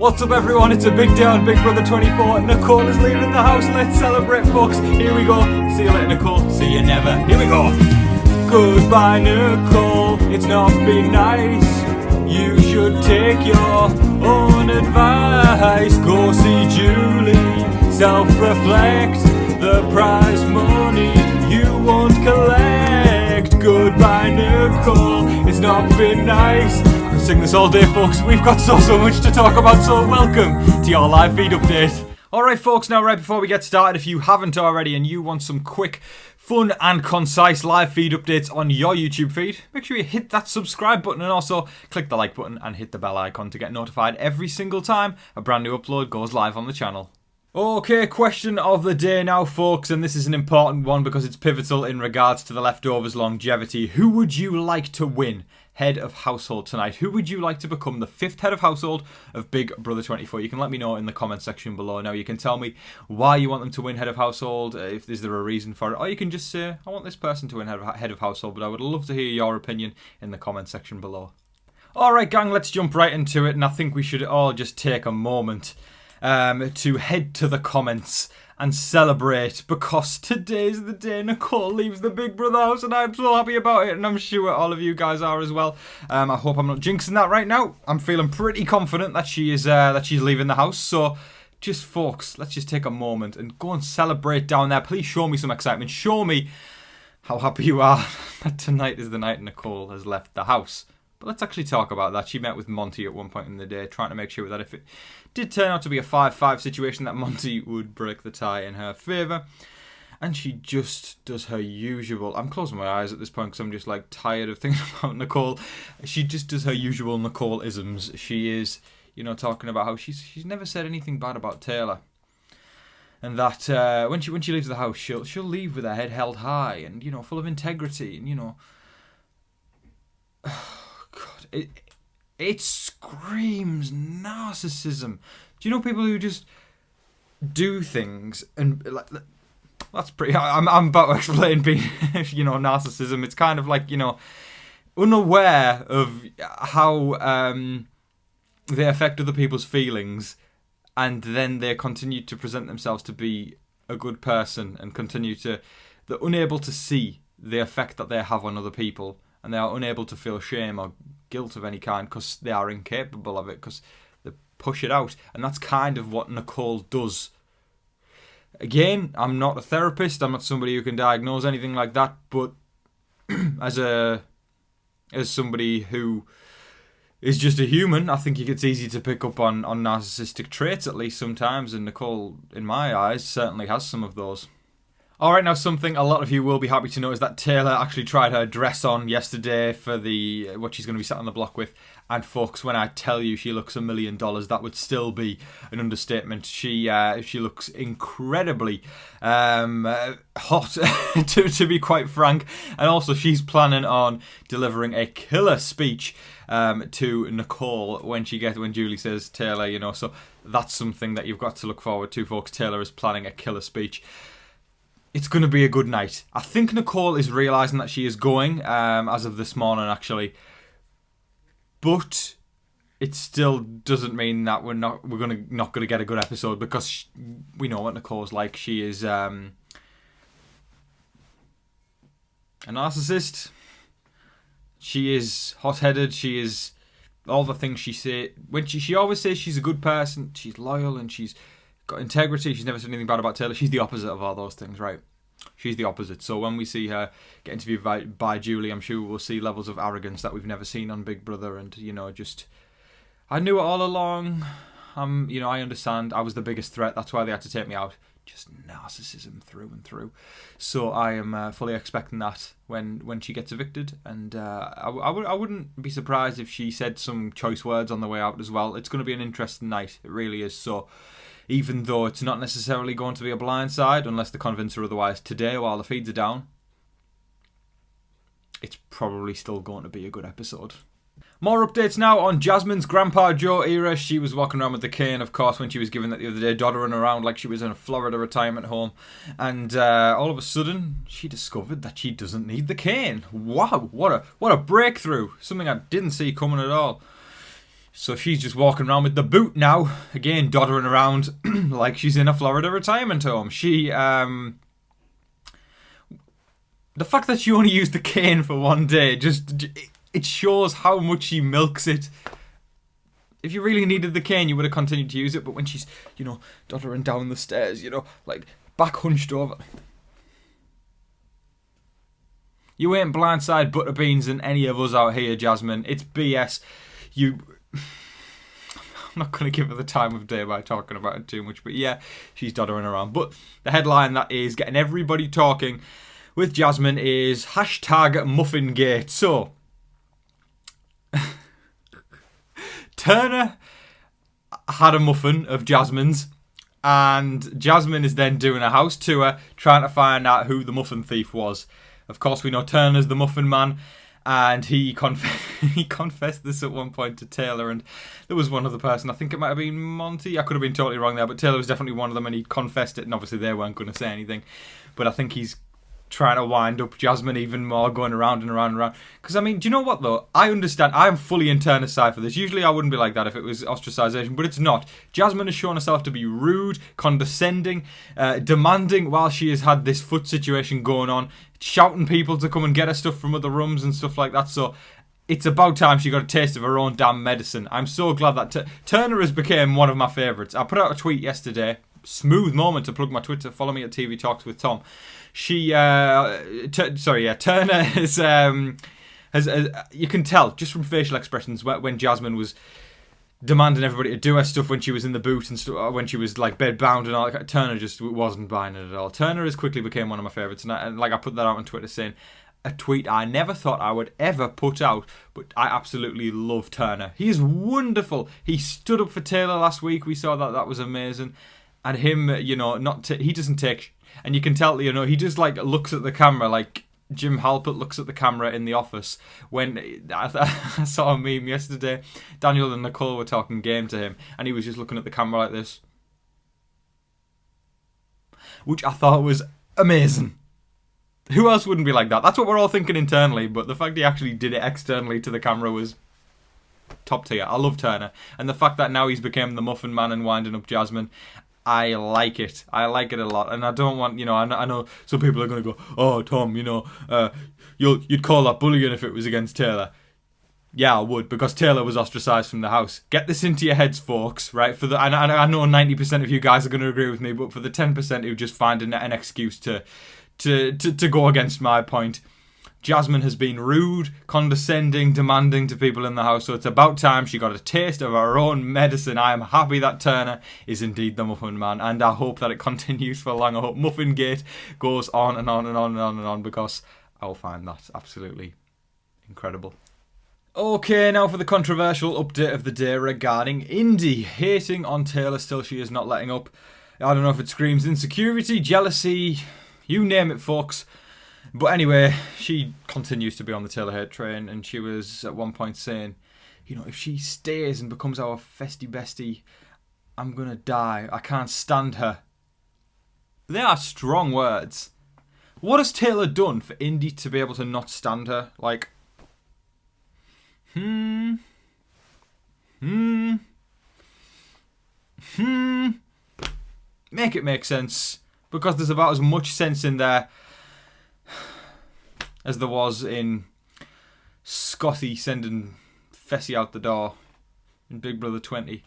What's up everyone, it's a big day on Big Brother 24. Nicole is leaving the house, let's celebrate folks. Here we go, see you later Nicole, see you never, here we go. Goodbye Nicole, it's not been nice. You should take your own advice. Go see Julie, self-reflect. The prize money you won't collect. Goodbye Nicole, it's not been nice. I could sing this all day folks, we've got so much to talk about, so welcome to your live feed update. Alright folks, now right before we get started, if you haven't already and you want some quick, fun and concise live feed updates on your YouTube feed, make sure you hit that subscribe button and also click the like button and hit the bell icon to get notified every single time a brand new upload goes live on the channel. Okay, question of the day now folks, and this is an important one because it's pivotal in regards to the leftovers longevity. Who would you like to win head of household tonight? Who would you like to become the 5th head of household of Big Brother 24? You can let me know in the comment section below. Now you can tell me why you want them to win head of household, if is there a reason for it, or you can just say I want this person to win head of household, but I would love to hear your opinion in the comment section below. Alright gang, let's jump right into it, and I think we should all just take a moment to head to the comments and celebrate, because today's the day Nicole leaves the Big Brother house and I'm so happy about it, and I'm sure all of you guys are as well. I hope I'm not jinxing that right now. I'm feeling pretty confident that she's leaving the house, so just folks, let's just take a moment and go and celebrate down there. Please show me some excitement, show me how happy you are that tonight is the night Nicole has left the house. But let's actually talk about that. She met with Monty at one point in the day, trying to make sure that if it did turn out to be a 5-5 situation, that Monty would break the tie in her favour. And she just does her usual... I'm closing my eyes at this point because I'm just like tired of thinking about Nicole. She just does her usual Nicole-isms. She is, you know, talking about how she's never said anything bad about Taylor. And that when she leaves the house, she'll leave with her head held high and, you know, full of integrity and, you know... It screams narcissism. Do you know people who just do things and like that's pretty? I'm about to explain being, you know, narcissism. It's kind of like, you know, unaware of how they affect other people's feelings, and then they continue to present themselves to be a good person and they're unable to see the effect that they have on other people. And they are unable to feel shame or guilt of any kind because they are incapable of it, because they push it out. And that's kind of what Nicole does. Again, I'm not a therapist, I'm not somebody who can diagnose anything like that, but as somebody who is just a human, I think it's easy to pick up on narcissistic traits, at least sometimes, and Nicole, in my eyes, certainly has some of those. Alright, now something a lot of you will be happy to know is that Taylor actually tried her dress on yesterday for what she's going to be sat on the block with. And folks, when I tell you she looks $1 million, that would still be an understatement. She looks incredibly hot, to be quite frank. And also she's planning on delivering a killer speech to Nicole when Julie says Taylor, you know. So that's something that you've got to look forward to, folks. Taylor is planning a killer speech. It's going to be a good night. I think Nicole is realising that she is going, as of this morning, actually. But it still doesn't mean that we're not going to get a good episode, because we know what Nicole's like. She is a narcissist. She is hot-headed. She is all the things she say. She always says she's a good person. She's loyal and she's got integrity. She's never said anything bad about Taylor. She's the opposite of all those things, right? She's the opposite. So when we see her get interviewed by Julie, I'm sure we'll see levels of arrogance that we've never seen on Big Brother. And, you know, just... I knew it all along. You know, I understand. I was the biggest threat. That's why they had to take me out. Just narcissism through and through. So I am fully expecting that when she gets evicted. And I wouldn't be surprised if she said some choice words on the way out as well. It's going to be an interesting night. It really is. So... even though it's not necessarily going to be a blindside, unless they convince her otherwise today while the feeds are down, it's probably still going to be a good episode. More updates now on Jasmine's Grandpa Joe era. She was walking around with the cane, of course, when she was given that the other day, doddering around like she was in a Florida retirement home. And all of a sudden, she discovered that she doesn't need the cane. Wow, what a breakthrough. Something I didn't see coming at all. So she's just walking around with the boot now, again doddering around like she's in a Florida retirement home. The fact that she only used the cane for one day, it shows how much she milks it. If you really needed the cane, you would have continued to use it, but when she's, doddering down the stairs, like back hunched over. You ain't blindside butter beans than any of us out here, Jasmine. It's BS. I'm not going to give her the time of day by talking about it too much, but yeah, she's doddering around. But the headline that is getting everybody talking with Jasmine is #Muffingate. So, Turner had a muffin of Jasmine's, and Jasmine is then doing a house tour trying to find out who the muffin thief was. Of course, we know Turner's the muffin man, and he confessed this at one point to Taylor, and there was one other person, I think it might have been Monty, I could have been totally wrong there, but Taylor was definitely one of them, and he confessed it, and obviously they weren't going to say anything, but I think he's trying to wind up Jasmine even more, going around and around and around. Because, I mean, do you know what, though? I understand. I am fully in Turner's side for this. Usually I wouldn't be like that if it was ostracisation, but it's not. Jasmine has shown herself to be rude, condescending, demanding while she has had this foot situation going on, shouting people to come and get her stuff from other rooms and stuff like that. So it's about time she got a taste of her own damn medicine. I'm so glad that Turner has become one of my favourites. I put out a tweet yesterday. Smooth moment to plug my Twitter. Follow me at TV Talks with Tom. Turner has you can tell just from facial expressions when Jasmine was demanding everybody to do her stuff when she was in the boot and stuff, when she was like bed bound and all that. Turner just wasn't buying it at all. Turner has quickly became one of my favourites, and like I put that out on Twitter saying a tweet I never thought I would ever put out, but I absolutely love Turner. He is wonderful. He stood up for Taylor last week. We saw that was amazing. And him, he doesn't take... And you can tell, he just, like, looks at the camera like Jim Halpert looks at the camera in The Office. When I saw a meme yesterday, Daniel and Nicole were talking game to him, and he was just looking at the camera like this. Which I thought was amazing. Who else wouldn't be like that? That's what we're all thinking internally, but the fact he actually did it externally to the camera was top tier. I love Turner. And the fact that now he's become the muffin man and winding up Jasmine... I like it. I like it a lot, and I don't want, I know some people are going to go, oh, Tom, you'd call that bullying if it was against Taylor. Yeah, I would, because Taylor was ostracised from the house. Get this into your heads, folks, right? I know 90% of you guys are going to agree with me, but for the 10% who just find an excuse to go against my point, Jasmine has been rude, condescending, demanding to people in the house, so it's about time she got a taste of her own medicine. I am happy that Turner is indeed the Muffin Man, and I hope that it continues for long. I hope Muffingate goes on and on and on and on and on, because I'll find that absolutely incredible. Okay, now for the controversial update of the day regarding Indy. Hating on Taylor still, she is not letting up. I don't know if it screams insecurity, jealousy, you name it, folks. But anyway, she continues to be on the Taylor hate train, and she was at one point saying, if she stays and becomes our festy bestie, I'm gonna die. I can't stand her. They are strong words. What has Taylor done for Indy to be able to not stand her? Like, Make it make sense, because there's about as much sense in there as there was in Scotty sending Fessy out the door in Big Brother 20.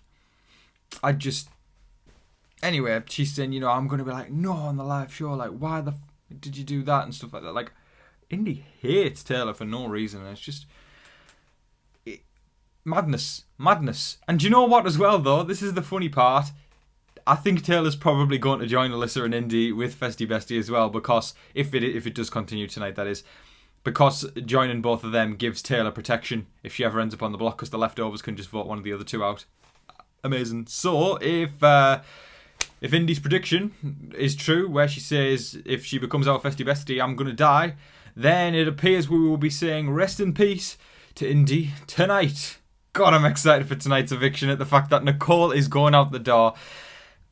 Anyway, she's saying, I'm going to be like, no, on the live show, like, why the did you do that and stuff like that. Like, Indy hates Taylor for no reason, and it's just... Madness. And do you know what as well, though? This is the funny part. I think Taylor's probably going to join Alyssa and Indy with Festy Bestie as well, because if it does continue tonight, that is, because joining both of them gives Taylor protection if she ever ends up on the block, because the leftovers can just vote one of the other two out. Amazing. So if Indy's prediction is true, where she says if she becomes our Festy Bestie, I'm gonna die, then it appears we will be saying rest in peace to Indy tonight. God, I'm excited for tonight's eviction at the fact that Nicole is going out the door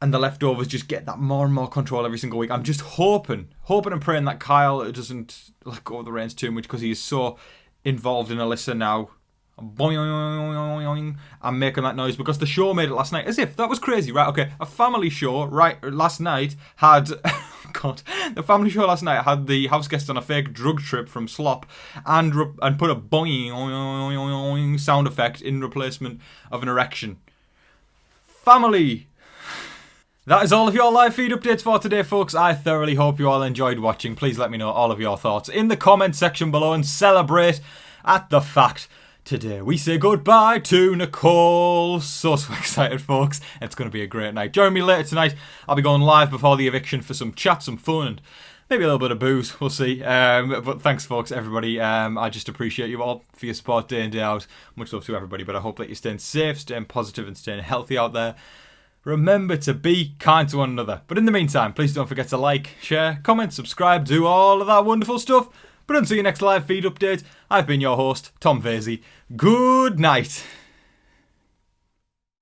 and the leftovers just get that more and more control every single week. I'm just hoping and praying that Kyle doesn't let go of the reins too much, because he is so involved in Alyssa now. Boing, I'm making that noise because the show made it last night. As if that was crazy, right? Okay, a family show last night had God, the family show last night had the house guests on a fake drug trip from Slop and put a boing sound effect in replacement of an erection. Family. That is all of your live feed updates for today, folks. I thoroughly hope you all enjoyed watching. Please let me know all of your thoughts in the comment section below and celebrate at the fact today we say goodbye to Nicole. So excited, folks. It's going to be a great night. Join me later tonight. I'll be going live before the eviction for some chat, some fun, and maybe a little bit of booze. We'll see. But thanks, folks, everybody. I just appreciate you all for your support day in, day out. Much love to everybody. But I hope that you're staying safe, staying positive, and staying healthy out there. Remember to be kind to one another. But in the meantime, please don't forget to like, share, comment, subscribe, do all of that wonderful stuff. But until your next live feed update, I've been your host, Tom Vasey. Good night.